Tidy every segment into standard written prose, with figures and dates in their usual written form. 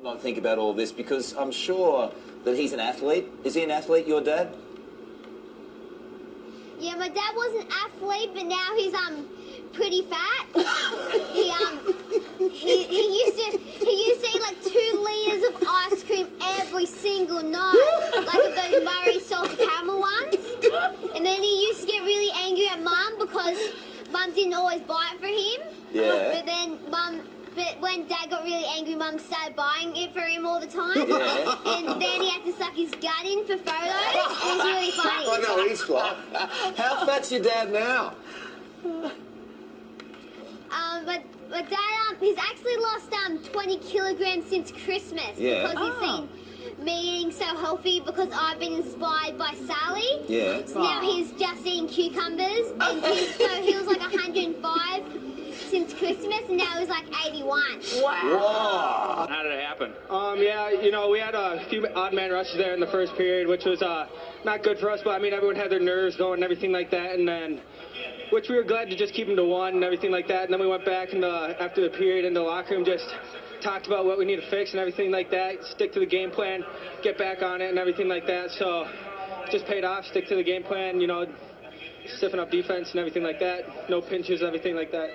not think about all this? Because I'm sure that he's an athlete. Is he an athlete, your dad? Yeah, my dad was an athlete, but now he's pretty fat. he used to eat like 2 liters of ice cream every single night, like of those Murray salted caramel ones. And then he used to get really angry at Mum because Mum didn't always buy it for him. Yeah. But when Dad got really angry, Mum started buying it for him all the time. Yeah. And then he had to suck his gut in for photos. It was really funny. I know, he's flat. How fat's your dad now? But Dad, he's actually lost 20 kilograms since Christmas. Yeah. Because he's seen me eating so healthy because I've been inspired by Sally. Yeah. So now he's just eating cucumbers. And he was like 105 since Christmas, and now he's like 81. Wow. How did it happen? Yeah, you know, we had a few odd man rushes there in the first period, which was not good for us, but I mean, everyone had their nerves going and everything like that, and then, which we were glad to just keep them to 1 and everything like that, and then we went back after the period in the locker room, just talked about what we need to fix and everything like that, stick to the game plan, get back on it and everything like that, so just paid off, stick to the game plan, you know, stiffen up defense and everything like that, no pinches, everything like that.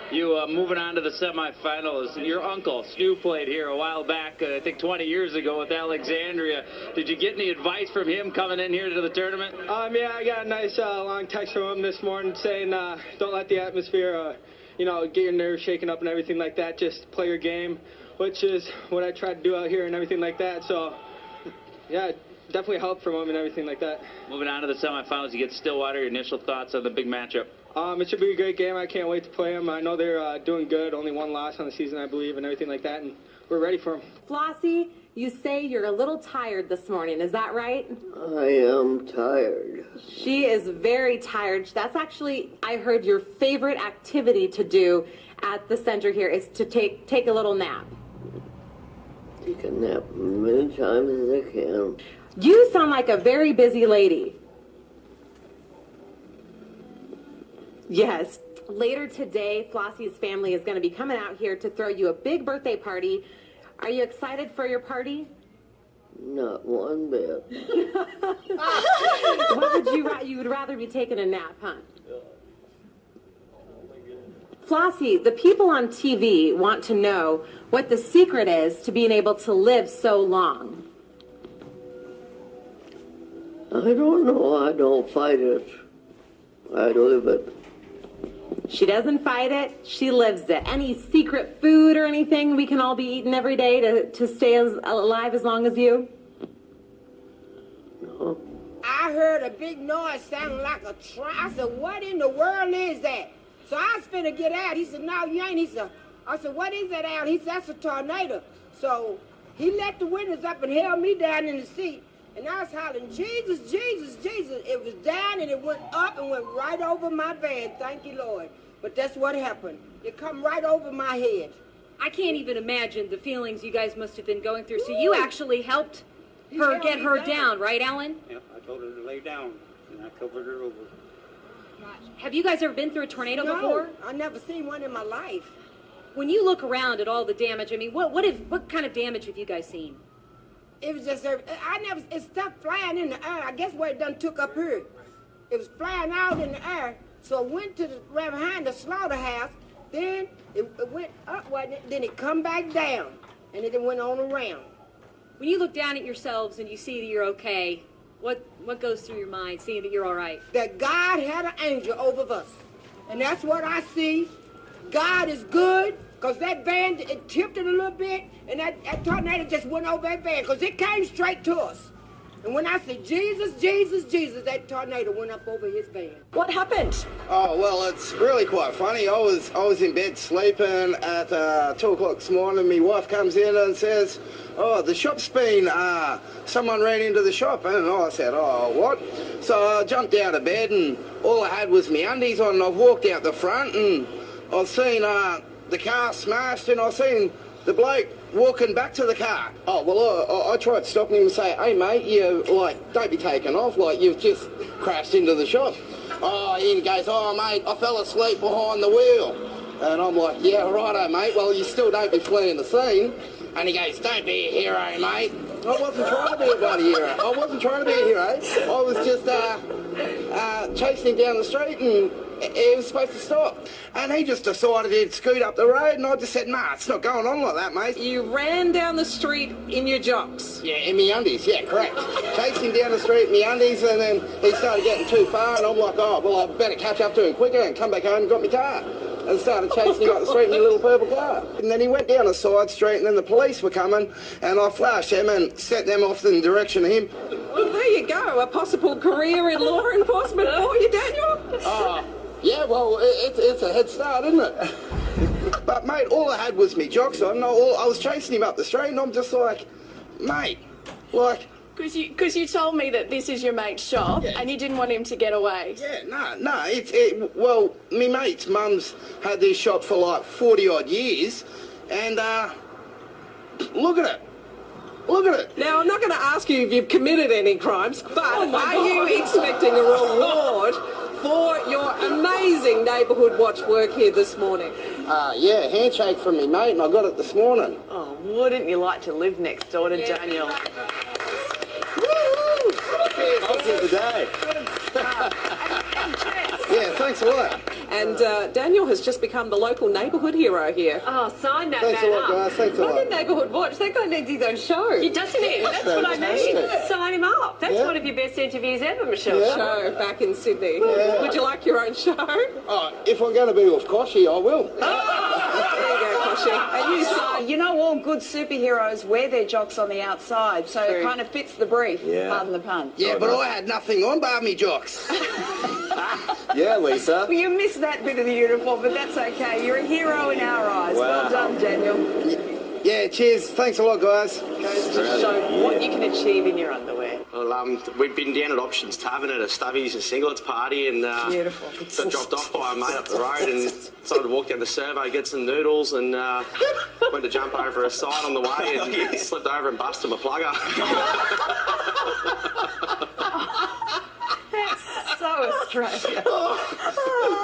You moving on to the semifinals. Your uncle, Stu, played here a while back, I think 20 years ago with Alexandria. Did you get any advice from him coming in here to the tournament? Yeah, I got a nice long text from him this morning saying don't let the atmosphere, you know, get your nerves shaken up and everything like that. Just play your game, which is what I try to do out here and everything like that. So, yeah, definitely help from him and everything like that. Moving on to the semifinals, you get Stillwater. Your initial thoughts on the big matchup? It should be a great game. I can't wait to play them. I know they're doing good. Only 1 loss on the season, I believe, and everything like that, and we're ready for them. Flossie, you say you're a little tired this morning. Is that right? I am tired. She is very tired. That's actually, I heard, your favorite activity to do at the center here is to take a little nap. Take a nap as many times as I can. You sound like a very busy lady. Yes. Later today, Flossie's family is going to be coming out here to throw you a big birthday party. Are you excited for your party? Not one bit. What would you would rather be taking a nap, huh? Flossie, the people on TV want to know what the secret is to being able to live so long. I don't know. I don't fight it. I live it. She doesn't fight it, she lives it. Any secret food or anything we can all be eating every day to stay alive as long as you? No. I heard a big noise sounding like a truck. I said, what in the world is that? So I was finna get out. He said, no, you ain't. He said, I said, what is that out? He said, that's a tornado. So he let the windows up and held me down in the seat. And I was hollering, Jesus, Jesus, Jesus. It was down and it went up and went right over my van. Thank you, Lord. But that's what happened. It come right over my head. I can't even imagine the feelings you guys must have been going through. So you actually helped her get her down, right, Alan? Yep, I told her to lay down, and I covered her over. Have you guys ever been through a tornado before? I never seen one in my life. When you look around at all the damage, I mean, what kind of damage have you guys seen? It was just, it stopped flying in the air. I guess where it done took up here. It was flying out in the air. So it went to right behind the slaughterhouse. Then it went up, then it come back down. And then it went on around. When you look down at yourselves and you see that you're okay, what goes through your mind, seeing that you're all right? That God had an angel over us. And that's what I see. God is good. Because that van, it tipped it a little bit, and that tornado just went over that van, because it came straight to us. And when I said, Jesus, Jesus, Jesus, that tornado went up over his van. What happened? Oh, well, it's really quite funny. I was in bed sleeping at 2 o'clock this morning. My wife comes in and says, oh, the shop's been, someone ran into the shop. And I said, oh, what? So I jumped out of bed, and all I had was my undies on, and I walked out the front, and I've seen the car smashed, and I seen the bloke walking back to the car. Oh, well, I tried stopping him and say, hey, mate, you, don't be taking off, you've just crashed into the shop. Oh, and he goes, oh, mate, I fell asleep behind the wheel. And I'm like, yeah, righto, mate, well, you still don't be fleeing the scene. And he goes, don't be a hero, mate. I wasn't trying to be a bloody hero. I wasn't trying to be a hero. I was just chasing him down the street and he was supposed to stop. And he just decided he'd scoot up the road and I just said, nah, it's not going on like that, mate. You ran down the street in your jocks? Yeah, in me undies, yeah, correct. Chased him down the street in me undies and then he started getting too far and I'm like, oh, well, I better catch up to him quicker and come back home and got my car. And started chasing him up the street in a little purple car. And then he went down a side street and then the police were coming and I flashed them and sent them off in the direction of him. Well, there you go, a possible career in law enforcement for you, Daniel. Yeah, well, it's a head start, isn't it? But, mate, all I had was me jocks on. I was chasing him up the street and I'm just like, mate, like... Because you told me that this is your mate's shop and you didn't want him to get away. Yeah, no, well, me mate's mum's had this shop for like 40-odd years and, look at it. Look at it. Now, I'm not going to ask you if you've committed any crimes, but are you expecting a reward for your amazing Neighbourhood Watch work here this morning? Yeah, handshake from me mate and I got it this morning. Oh, wouldn't you like to live next door to Daniel? Yeah, thanks a lot. And Daniel has just become the local neighbourhood hero here. Oh, sign that Thanks man a lot, up. guys. Thanks a lot. Look at Neighbourhood Watch. That guy needs his own show. He doesn't he? That's what I mean. Fantastic. Sign him up. That's one of your best interviews ever, Michelle. Show back in Sydney. Yeah. Would you like your own show? Oh, if I'm going to be with Koshy, I will. There you go, Koshy. And you sign. You know, all good superheroes wear their jocks on the outside, so it kind of fits the brief, pardon the pun. Yeah, but I had nothing on bar me jocks. Yeah, Lisa. Well, you missed that bit of the uniform, but that's okay. You're a hero in our eyes. Well done, Daniel. Yeah, cheers. Thanks a lot, guys. Goes to show what you can achieve in your underwear. Well, we'd been down at Options Tavern at a Stubbies and Singlets party and Beautiful. got dropped off by a mate up the road and decided to walk down the servo, get some noodles and went to jump over a side on the way and slipped over and busted my plugger. That's so Australian.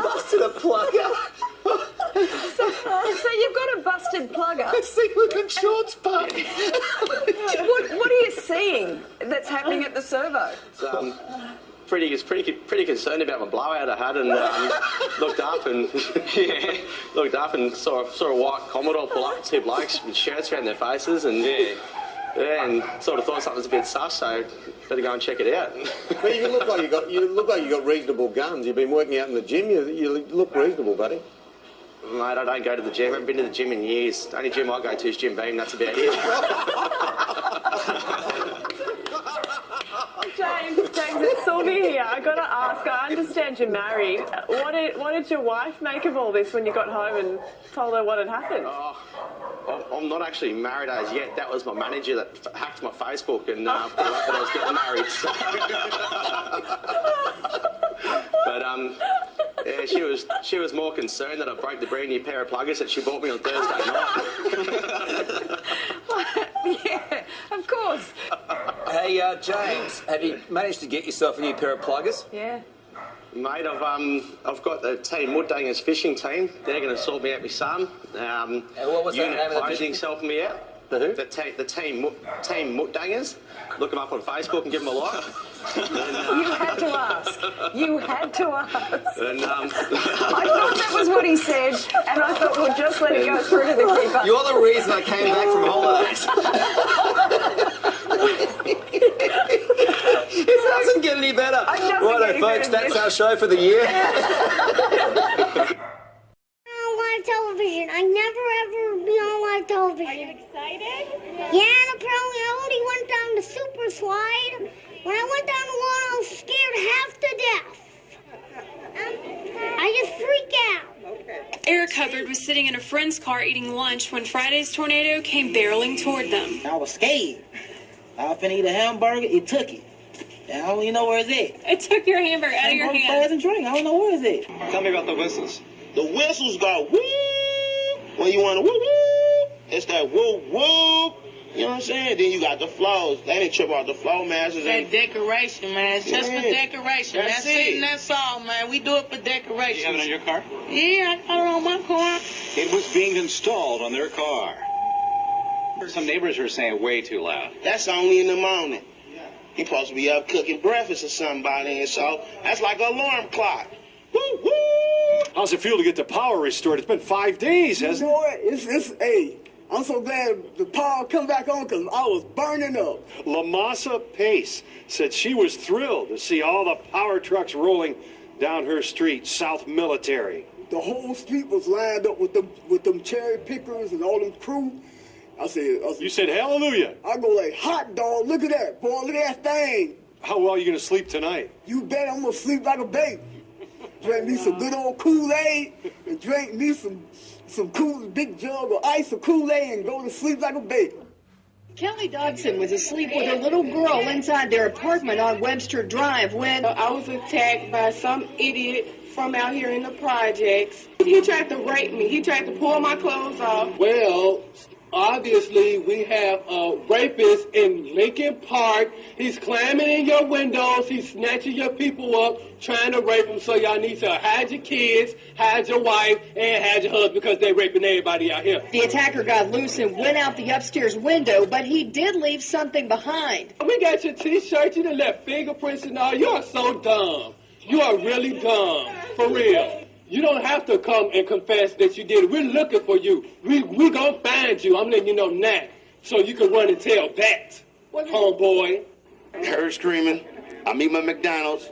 Busted a plugger. So you've got a busted plugger. Seaman shorts party. What are you seeing that's happening at the servo? Pretty concerned about my blowout I had and looked up and saw a white Commodore pull up, two blokes with shirts around their faces and and sort of thought something was a bit sus, so better go and check it out. Well, you look like you got reasonable guns. You've been working out in the gym. You look reasonable, buddy. Mate, I don't go to the gym. I haven't been to the gym in years. The only gym I go to is Jim Beam. That's about it. James, it's Sylvia here. I got to ask. I understand you're married. What did your wife make of all this when you got home and told her what had happened? I'm not actually married as yet. That was my manager that hacked my Facebook and put up that I was getting married. But yeah, she was more concerned that I broke the brand new pair of pluggers that she bought me on Thursday night. Yeah, of course. Hey, James, have you managed to get yourself a new pair of pluggers? Yeah. Mate, I've got the team Muttangers fishing team. They're going to sort me out my son. And what was the name of the fishing team? Helping me out. The who? The team Muttangers. Look them up on Facebook and give them a like. You had to ask. You had to ask. And, I thought that was what he said, and I thought we'll just let it go through to the keeper. You're the reason I came back from holidays. It doesn't get any better. Righto, folks, that's our show for the year. Live television. I never ever be on live television. Are you excited? Yeah, and apparently I already went down the super slide. When I went down the one, I was scared half to death. I just freak out. Eric Hubbard was sitting in a friend's car eating lunch when Friday's tornado came barreling toward them. I was scared. I was finna eat a hamburger, it took it. I don't even know where it's at. It took your hamburger out of your hand. And drink. I don't know where it's at. Tell me about the whistles. The whistles go woo. When you want to woo woo, it's that woo woo. You know what I'm saying? Then you got the flows. They didn't trip out the flow masters. That decoration, man. It's just for decoration. That's it. And that's all, man. We do it for decoration. You have it on your car? Yeah, I got it on my car. It was being installed on their car. Some neighbors are saying way too loud. That's only in the morning. He supposed to be up cooking breakfast or something by then, so that's like an alarm clock. Woo, woo! How's it feel to get the power restored? It's been 5 days, hasn't it? You know what? Hey, I'm so glad the power come back on because I was burning up. Lamasa Pace said she was thrilled to see all the power trucks rolling down her street, South Military. The whole street was lined up with them cherry pickers and all them crew. I said, you said hallelujah. I go like, hot dog, look at that, boy, look at that thing. How well are you going to sleep tonight? You bet I'm going to sleep like a baby. Drink me some good old Kool-Aid and drink me some cool big jug of ice or Kool-Aid and go to sleep like a baby. Kelly Dodson was asleep with her little girl inside their apartment on Webster Drive when I was attacked by some idiot from out here in the projects. He tried to rape me. He tried to pull my clothes off. Well, obviously, we have a rapist in Lincoln Park. He's climbing in your windows. He's snatching your people up, trying to rape them. So y'all need to hide your kids, hide your wife, and hide your husband because they're raping everybody out here. the attacker got loose and went out the upstairs window, but he did leave something behind. We got your T-shirt. You done left fingerprints and all. You are so dumb. You are really dumb. For real. You don't have to come and confess that you did it. We're looking for you. We gonna find you. I'm letting you know now. So you can run and tell that, homeboy. Her screaming. I meet my McDonald's.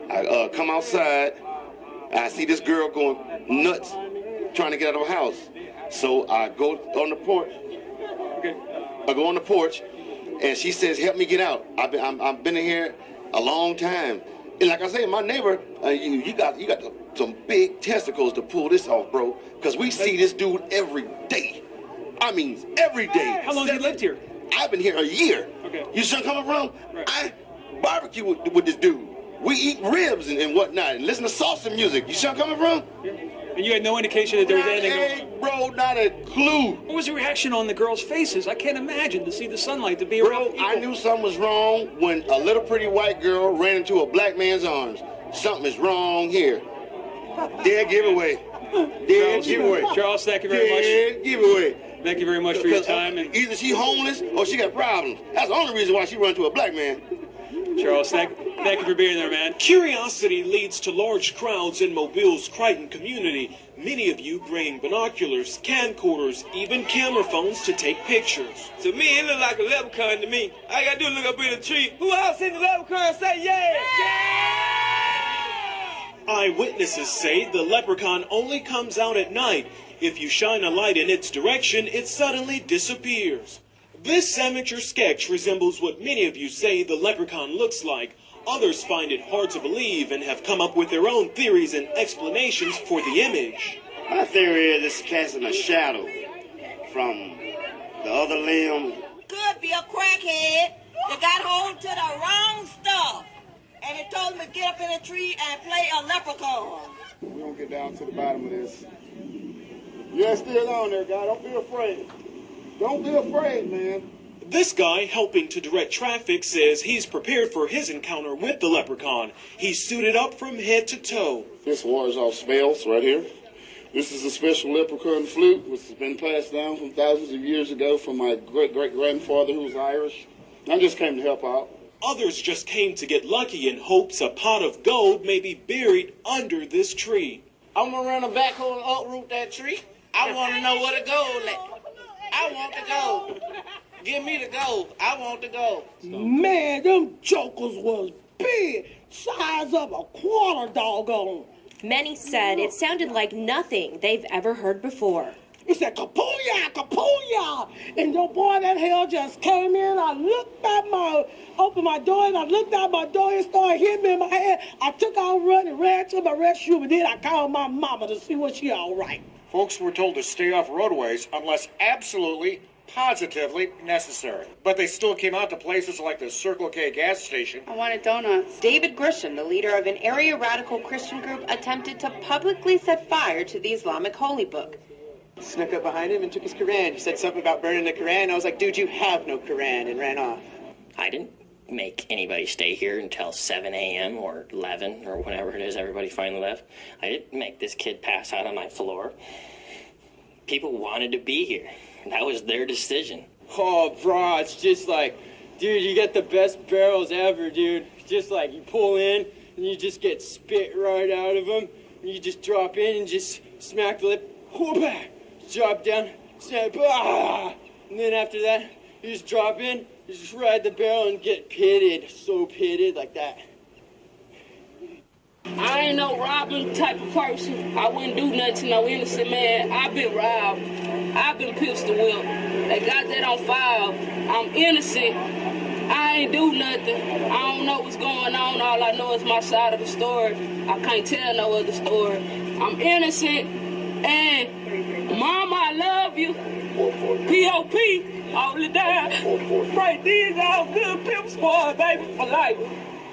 I come outside. I see this girl going nuts trying to get out of her house. So I go on the porch. I go on the porch, and she says, help me get out. I've been in here a long time. And like I say, my neighbor, you got some big testicles to pull this off, bro. Because we see this dude every day. I mean, every day. How long have you lived here? I've been here a year. Okay. You see coming from? Right. I barbecue with this dude. We eat ribs and whatnot and listen to salsa music. You see where I'm coming from? Yeah. And you had no indication that there was anything going on? Bro, not a clue. What was the reaction on the girls' faces? I can't imagine to see the sunlight, to be Bro, around people. I knew something was wrong when a little pretty white girl ran into a black man's arms. Something is wrong here. Dead giveaway. Dead giveaway. Charles, thank you very much. Dead giveaway. Thank you very much for your time. And either she homeless or she got problems. That's the only reason why she run to a black man. Charles, thank you for being there, man. Curiosity leads to large crowds in Mobile's Crichton community. Many of you bring binoculars, camcorders, even camera phones to take pictures. To me, it look like a leprechaun to me. All I gotta do is look up in the tree. Who else seen the leprechaun? Say yeah! Eyewitnesses say the leprechaun only comes out at night. If you shine a light in its direction, it suddenly disappears. This amateur sketch resembles what many of you say the leprechaun looks like. Others find it hard to believe and have come up with their own theories and explanations for the image. My theory is this casting a shadow from the other limb. Could be a crackhead that got hold to the wrong stuff. And it told him to get up in a tree and play a leprechaun. We're going to get down to the bottom of this. You're still on there, guy. Don't be afraid. Don't be afraid, man. This guy helping to direct traffic says he's prepared for his encounter with the leprechaun. He's suited up from head to toe. This wars off spells right here. This is a special leprechaun flute, which has been passed down from thousands of years ago from my great-great-grandfather who was Irish. I just came to help out. Others just came to get lucky in hopes a pot of gold may be buried under this tree. I'm gonna run a backhoe and uproot that tree. I want to know where the gold at. I want the gold. Give me the gold. I want the gold. Man, them jokers was big. Size of a quarter, doggone. Many said it sounded like nothing they've ever heard before. It said, kapooyah, kapooyah. And your boy, that hell just came in. I opened my door, and I looked out my door and started hitting me in my head. I took out running, ran to my rescue, but then I called my mama to see was she all right. Folks were told to stay off roadways unless absolutely, positively necessary. But they still came out to places like the Circle K gas station. I wanted donuts. David Grisham, the leader of an area radical Christian group, attempted to publicly set fire to the Islamic holy book. Snuck up behind him and took his Quran. He said something about burning the Quran. I was like, dude, you have no Quran, and ran off. I didn't make anybody stay here until 7 a.m. or 11 or whatever it is everybody finally left. I didn't make this kid pass out on my floor. People wanted to be here. That was their decision. Oh, bro, it's just like, dude, you get the best barrels ever, dude. Just like you pull in and you just get spit right out of them. And you just drop in and just smack the lip. Whoop-ah, drop down, snap, ah. And then after that, you just drop in, you just ride the barrel and get pitted. So pitted like that. I ain't no robbing type of person. I wouldn't do nothing to no innocent man. I've been robbed. I've been pistol whipped. They got that on file. I'm innocent. I ain't do nothing. I don't know what's going on. All I know is my side of the story. I can't tell no other story. I'm innocent. And Mama, I love you. P.O.P. all the time. Right, these all good pimp squad, baby, for life.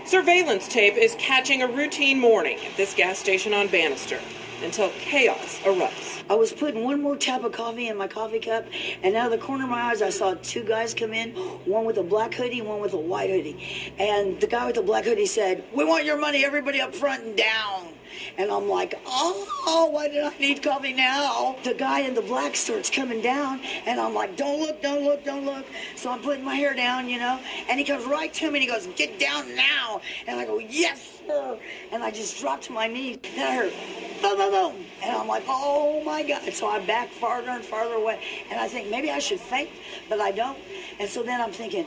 Surveillance tape is catching a routine morning at this gas station on Bannister until chaos erupts. I was putting one more tap of coffee in my coffee cup, and out of the corner of my eyes, I saw two guys come in, one with a black hoodie, one with a white hoodie. And the guy with the black hoodie said, "We want your money, everybody up front and down." And I'm like, oh, why did I need coffee now? The guy in the black starts coming down, and I'm like, don't look, don't look, don't look. So I'm putting my hair down, you know, and he comes right to me, and he goes, "Get down now." And I go, "Yes, sir." And I just dropped to my knees, and I heard, boom, boom, boom. And I'm like, oh, my God. So I back farther and farther away, and I think maybe I should faint, but I don't. And so then I'm thinking,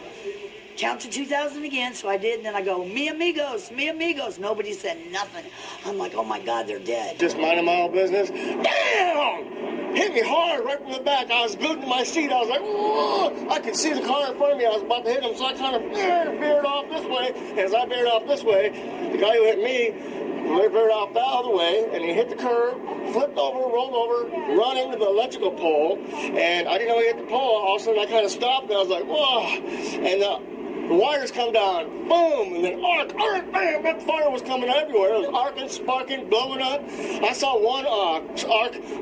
count to 2,000 again. So I did, and then I go, "Mi amigos, mi amigos." Nobody said nothing. I'm like, oh my God, they're dead. Just minding my own business. Damn! Hit me hard right from the back. I was glued to my seat. I was like, whoa! I could see the car in front of me. I was about to hit him, so I kind of veered off this way. And as I veered off this way, the guy who hit me veered off the other way, and he hit the curb, flipped over, rolled over, run into the electrical pole, and I didn't know he hit the pole. All of a sudden, I kind of stopped, and I was like, whoa! And the wires come down, boom, and then arc, bam, that fire was coming everywhere. It was arcing, sparking, blowing up. I saw one arc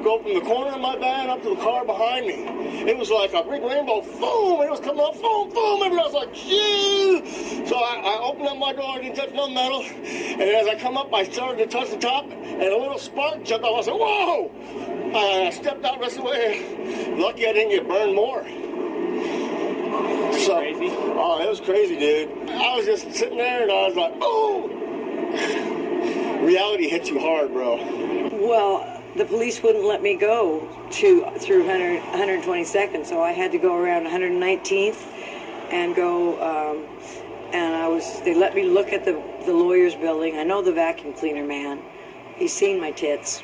go from the corner of my van up to the car behind me. It was like a big rainbow, boom, it was coming up, boom, boom, and I was like, gee! So I opened up my door, I didn't touch no metal, and as I come up, I started to touch the top, and a little spark jumped off. I said, whoa! I stepped out the rest of the way. Lucky I didn't get burned more. So, oh, it was crazy, dude. I was just sitting there, and I was like, oh! Reality hits you hard, bro. Well, the police wouldn't let me go through 122nd, so I had to go around 119th and go, and they let me look at the lawyer's building. I know the vacuum cleaner man. He's seen my tits.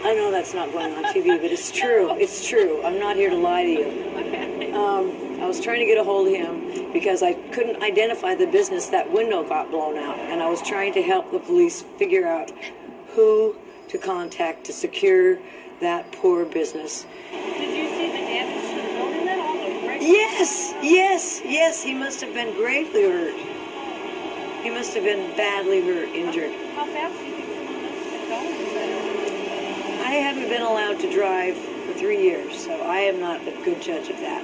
I know that's not going on TV, but it's true. It's true. I'm not here to lie to you. I was trying to get a hold of him because I couldn't identify the business. That window got blown out, and I was trying to help the police figure out who to contact to secure that poor business. Did you see the damage to the building then? All the bricks? Yes. He must have been gravely hurt. He must have been badly hurt, injured. How fast do you think someone must have been going? I haven't been allowed to drive for 3 years, so I am not a good judge of that.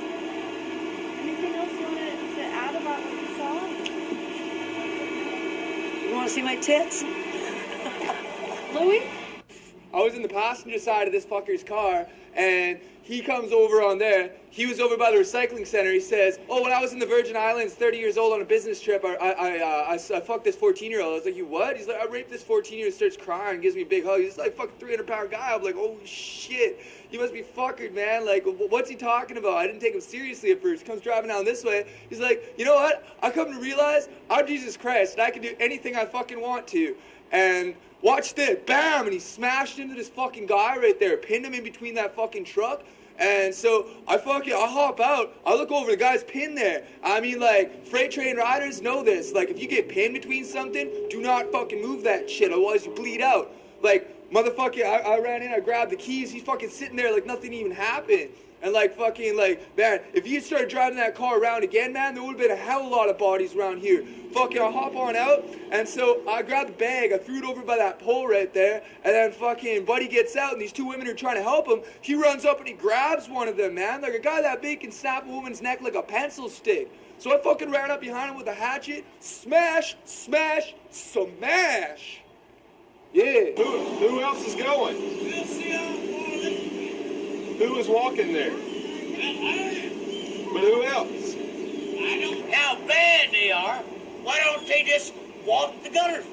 Anything else you want to add about what you saw? You want to see my tits? Louis? I was in the passenger side of this fucker's car, and he comes over on there. He was over by the recycling center. He says, "Oh, when I was in the Virgin Islands, 30 years old on a business trip, I fucked this 14-year-old. I was like, "You what?" He's like, "I raped this 14-year-old." Starts crying, gives me a big hug. He's like, fucking 300-pound guy. I'm like, "Holy shit, you must be fuckered, man. Like, what's he talking about?" I didn't take him seriously at first. Comes driving down this way. He's like, "You know what? I come to realize I'm Jesus Christ, and I can do anything I fucking want to." And watch this, bam, and he smashed into this fucking guy right there, pinned him in between that fucking truck. And so I hop out, I look over, the guy's pinned there. I mean, like, freight train riders know this. Like, if you get pinned between something, do not fucking move that shit, otherwise you bleed out. Like, motherfucker, I ran in, I grabbed the keys, he's fucking sitting there like nothing even happened. And like, fucking, like, man, if you started driving that car around again, man, there would have been a hell of a lot of bodies around here. Fucking, I hop on out, and so I grabbed the bag, I threw it over by that pole right there, and then fucking Buddy gets out, and these two women are trying to help him. He runs up and he grabs one of them, man. Like, a guy that big can snap a woman's neck like a pencil stick. So I fucking ran up behind him with a hatchet, smash, smash, smash. Yeah. Who else is going? Who was walking there? But who else? How bad they are. Why don't they just walk the gunners?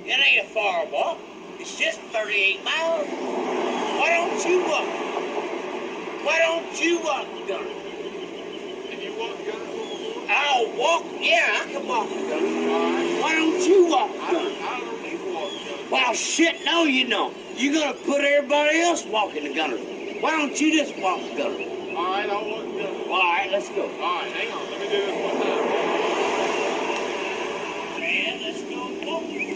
It ain't a far walk. It's just 38 miles. Why don't you walk? Why don't you walk the gunners? Can you walk the gunners? I'll walk. Yeah, I can walk the gunners. Why don't you walk the gunners? I don't need to walk the gunners. Well, shit, no, you don't. You're gonna put everybody else walking the gunners. Why don't you just walk the gunners? All right, I'll walk the gunners. All right, let's go. All right, hang on. Let me do this one time. Man, let's go walking.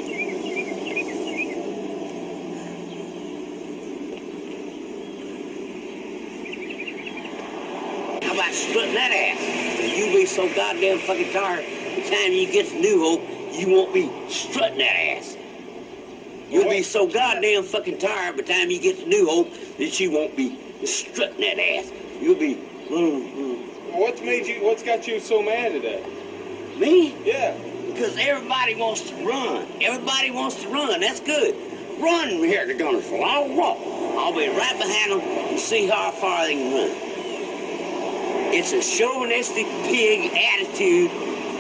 How about splitting that ass? You'll be so goddamn fucking tired. By the time you get to New Hope, you won't be strutting that ass. You'll be so goddamn fucking tired by the time you get to New Hope that you won't be strutting that ass. You'll be. What's got you so mad today? Me? Yeah. Because everybody wants to run. Everybody wants to run. That's good. Run here to Gunnersville. I'll walk. I'll be right behind them and see how far they can run. It's a chauvinistic pig attitude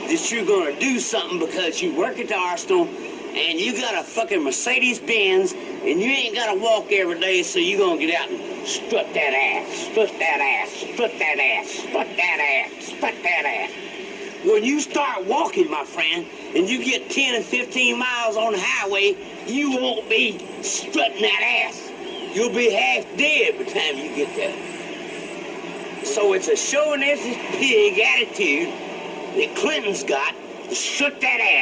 that you're going to do something because you work at the arsenal and you got a fucking Mercedes-Benz and you ain't got to walk every day, so you're going to get out and strut that ass, strut that ass, strut that ass, strut that ass, strut that ass. When you start walking, my friend, and you get 10 and 15 miles on the highway, you won't be strutting that ass. You'll be half dead by the time you get there. So it's a chauvinistic pig attitude that Clinton's got to strut that ass.